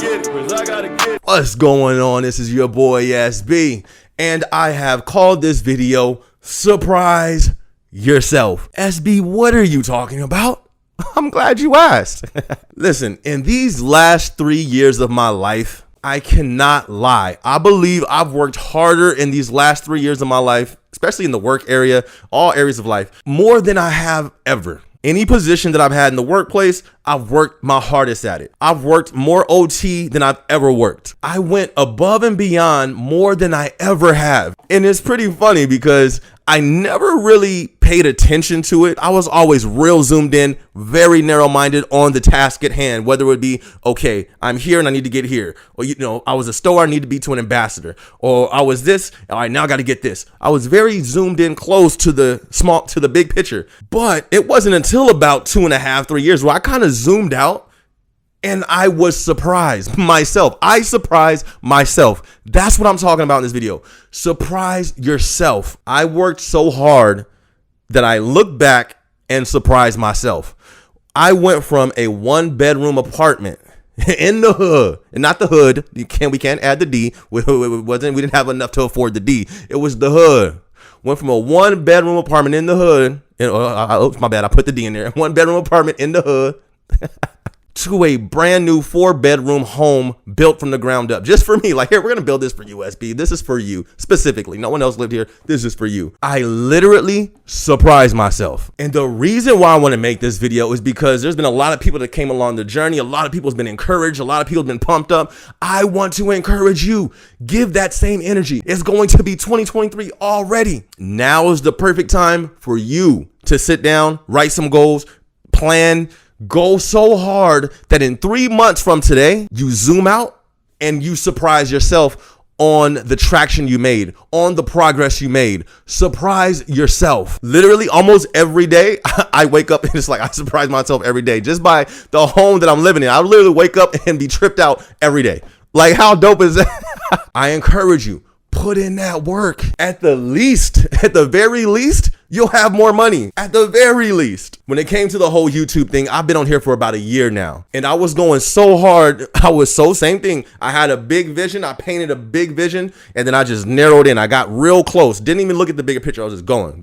get it, 'cause I gotta get it. What's going on? This is your boy SB, and I have called this video Surprise Yourself. SB, what are you talking about? I'm glad you asked. Listen, in these last 3 years of my life, I cannot lie. I believe I've worked harder in these last 3 years of my life, especially in the work area, all areas of life, more than I have ever. Any position that I've had in the workplace, I've worked my hardest at it. I've worked more OT than I've ever worked. I went above and beyond more than I ever have. And it's pretty funny because I never really paid attention to it. I was always real zoomed in, very narrow-minded on the task at hand, whether it would be, okay, I'm here and I need to get here. Or, I was a store, I need to be to an ambassador. Or I was this, all right, now I got to get this. I was very zoomed in close to the big picture. But it wasn't until about 2.5, 3 years where I kind of zoomed out and I was surprised myself. I surprised myself. That's what I'm talking about in this video. Surprise yourself. I worked so hard that I look back and surprised myself. I went from a 1-bedroom apartment in the hood, and not the hood. We can't add the D. We didn't have enough to afford the D. It was the hood. Went from a 1-bedroom apartment in the hood. My bad. I put the D in there. 1-bedroom apartment in the hood. To a brand new 4-bedroom home built from the ground up just for me. Like, here, we're going to build this for you, SB. This is for you specifically. No one else lived here. This is for you. I literally surprised myself. And the reason why I want to make this video is because there's been a lot of people that came along the journey. A lot of people have been encouraged. A lot of people have been pumped up. I want to encourage you. Give that same energy. It's going to be 2023 already. Now is the perfect time for you to sit down, write some goals, plan, go so hard that in 3 months from today, you zoom out and you surprise yourself on the traction you made, on the progress you made. Surprise yourself. Literally almost every day, I wake up and it's like I surprise myself every day just by the home that I'm living in. I literally wake up and be tripped out every day. Like, how dope is that? I encourage you, put in that work. At the very least, you'll have more money. At the very least. When it came to the whole YouTube thing, I've been on here for about a year now. And I was going so hard. Same thing. I had a big vision. I painted a big vision. And then I just narrowed in. I got real close. Didn't even look at the bigger picture. I was just going.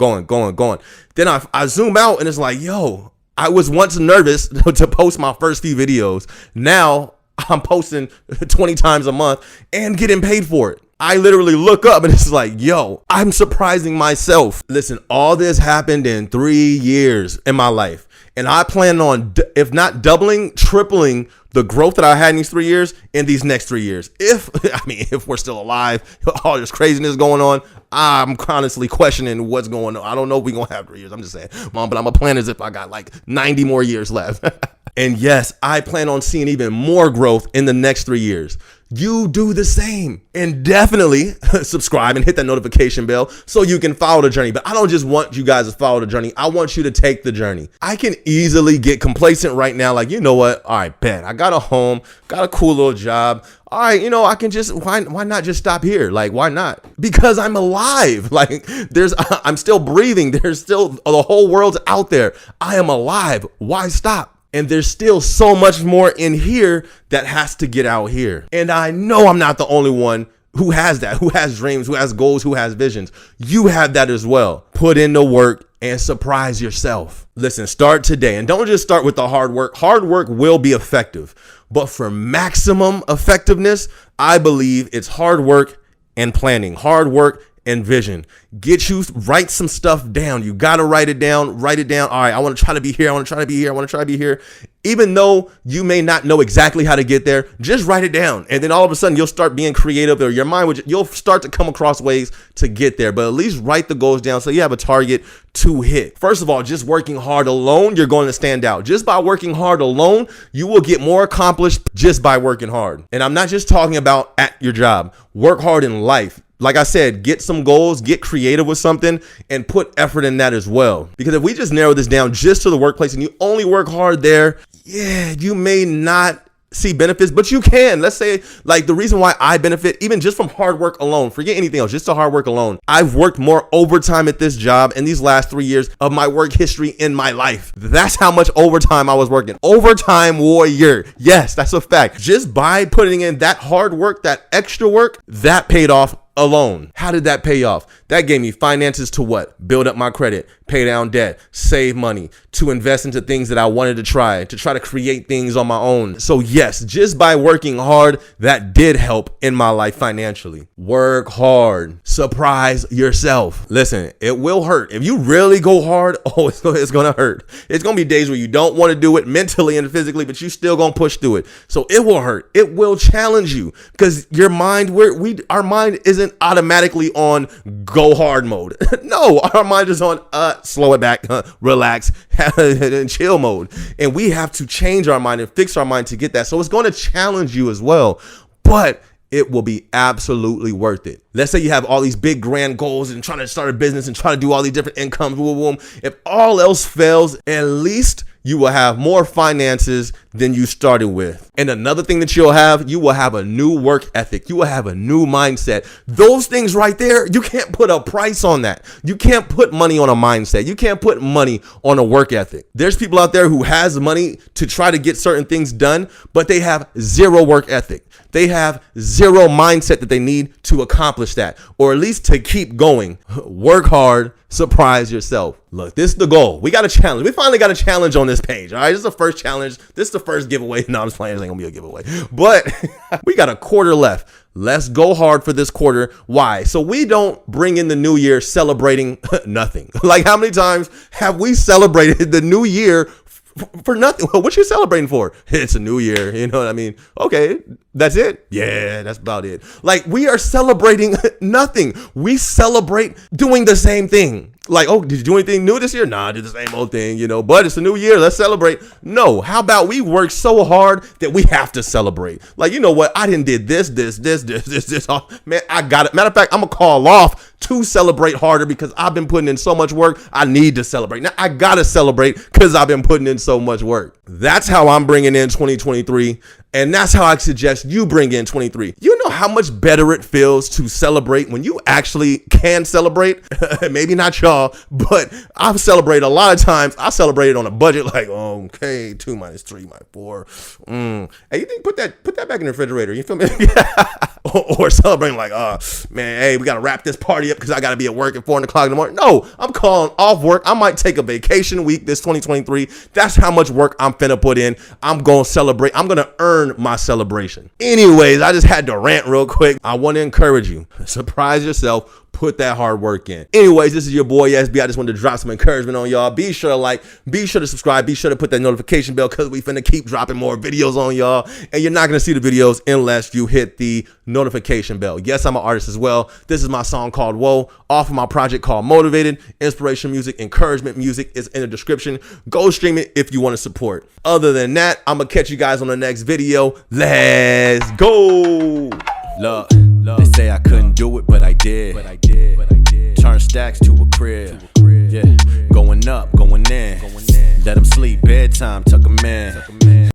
Then I zoom out and it's like, yo, I was once nervous to post my first few videos. Now I'm posting 20 times a month and getting paid for it. I literally look up and it's like, yo, I'm surprising myself. Listen, all this happened in 3 years in my life. And I plan on, if not doubling, tripling the growth that I had in these 3 years in these next 3 years. If we're still alive, all this craziness going on, I'm honestly questioning what's going on. I don't know if we're going to have 3 years. I'm just saying, Mom, but I'm a plan as if I got like 90 more years left. And yes, I plan on seeing even more growth in the next 3 years. You do the same, and definitely subscribe and hit that notification bell so you can follow the journey. But I don't just want you guys to follow the journey. I want you to take the journey. I can easily get complacent right now. Like, you know what? All right, bet I got a home, got a cool little job. All right, I can just, why not just stop here? Like, why not? Because I'm alive. Like, I'm still breathing. There's still, the whole world's out there. I am alive. Why stop? And there's still so much more in here that has to get out here. And I know I'm not the only one who has that, who has dreams, who has goals, who has visions. You have that as well. Put in the work and surprise yourself. Listen, start today. And don't just start with the hard work. Hard work will be effective. But for maximum effectiveness, I believe it's hard work and planning. Hard work and vision. Write some stuff down. You got to write it down. All right, I want to try to be here. I want to try to be here. Even though you may not know exactly how to get there, just write it down. And then all of a sudden you'll start being creative, or your mind you'll start to come across ways to get there. But at least write the goals down so you have a target to hit. First of all, just working hard alone, you're going to stand out. Just by working hard alone, you will get more accomplished just by working hard. And I'm not just talking about at your job. Work hard in life. Like I said, get some goals, get creative with something, and put effort in that as well. Because if we just narrow this down just to the workplace and you only work hard there, yeah, you may not see benefits, but you can. Let's say, like, the reason why I benefit, even just from hard work alone, forget anything else, just the hard work alone. I've worked more overtime at this job in these last 3 years of my work history in my life. That's how much overtime I was working. Overtime warrior. Yes, that's a fact. Just by putting in that hard work, that extra work, that paid off alone. How did that pay off? That gave me finances to what? Build up my credit, pay down debt, save money, to invest into things that I wanted to try to create things on my own. So yes, just by working hard, that did help in my life financially. Work hard. Surprise yourself. Listen, it will hurt. If you really go hard, it's going to hurt. It's going to be days where you don't want to do it mentally and physically, but you still going to push through it. So it will hurt. It will challenge you because your mind, our mind isn't automatically on go hard mode. No, our mind is on slow it back, relax, and chill mode. And we have to change our mind and fix our mind to get that. So it's going to challenge you as well, but it will be absolutely worth it. Let's say you have all these big grand goals and trying to start a business and try to do all these different incomes. Boom, boom. If all else fails, at least you will have more finances than you started with. And another thing that you will have a new work ethic. You will have a new mindset. Those things right there, you can't put a price on that. You can't put money on a mindset. You can't put money on a work ethic. There's people out there who has money to try to get certain things done, but they have zero work ethic. They have zero mindset that they need to accomplish that, or at least to keep going. Work hard, surprise yourself. Look, this is the goal. We got a challenge. We finally got a challenge on this page. All right, this is the first challenge. This is the first giveaway. No, I'm just playing. This ain't gonna be a giveaway, but we got a quarter left. Let's go hard for this quarter. Why? So we don't bring in the new year celebrating nothing. Like, how many times have we celebrated the new year for nothing? Well, what you celebrating for? It's a new year. You know what I mean? Okay, that's it. Yeah, that's about it. Like, we are celebrating nothing. We celebrate doing the same thing. Like, oh, did you do anything new this year? Nah, I did the same old thing, but it's a new year. Let's celebrate. No, how about we work so hard that we have to celebrate? Like, you know what? I didn't did this. Oh, man, I got it. Matter of fact, I'm going to call off to celebrate harder because I've been putting in so much work. I need to celebrate. Now, I got to celebrate because I've been putting in so much work. That's how I'm bringing in 2023. And that's how I suggest you bring in 23. You know how much better it feels to celebrate when you actually can celebrate? Maybe not y'all, but I've celebrated a lot of times. I celebrated on a budget like, okay, 2 minus 3 minus 4. Hey, you think put that back in the refrigerator. You feel me? or celebrating like, man, hey, we got to wrap this party up because I got to be at work at 4 o'clock in the morning. No, I'm calling off work. I might take a vacation week this 2023. That's how much work I'm finna put in. I'm going to celebrate. I'm going to earn my celebration. Anyways, I just had to rant real quick. I want to encourage you. Surprise yourself. Put that hard work in. Anyways, this is your boy SB. I just wanted to drop some encouragement on y'all. Be sure to like, be sure to subscribe, be sure to put that notification bell because we finna keep dropping more videos on y'all. And you're not gonna see the videos unless you hit the notification bell. Yes, I'm an artist as well. This is my song called Whoa, off of my project called Motivated. Inspiration music, encouragement music is in the description. Go stream it if you want to support. Other than that, I'm gonna catch you guys on the next video. Let's go. Look, they say I couldn't do it, but I did. Turn stacks to a crib. Yeah, going up, going in. Let them sleep, bedtime, tuck them in.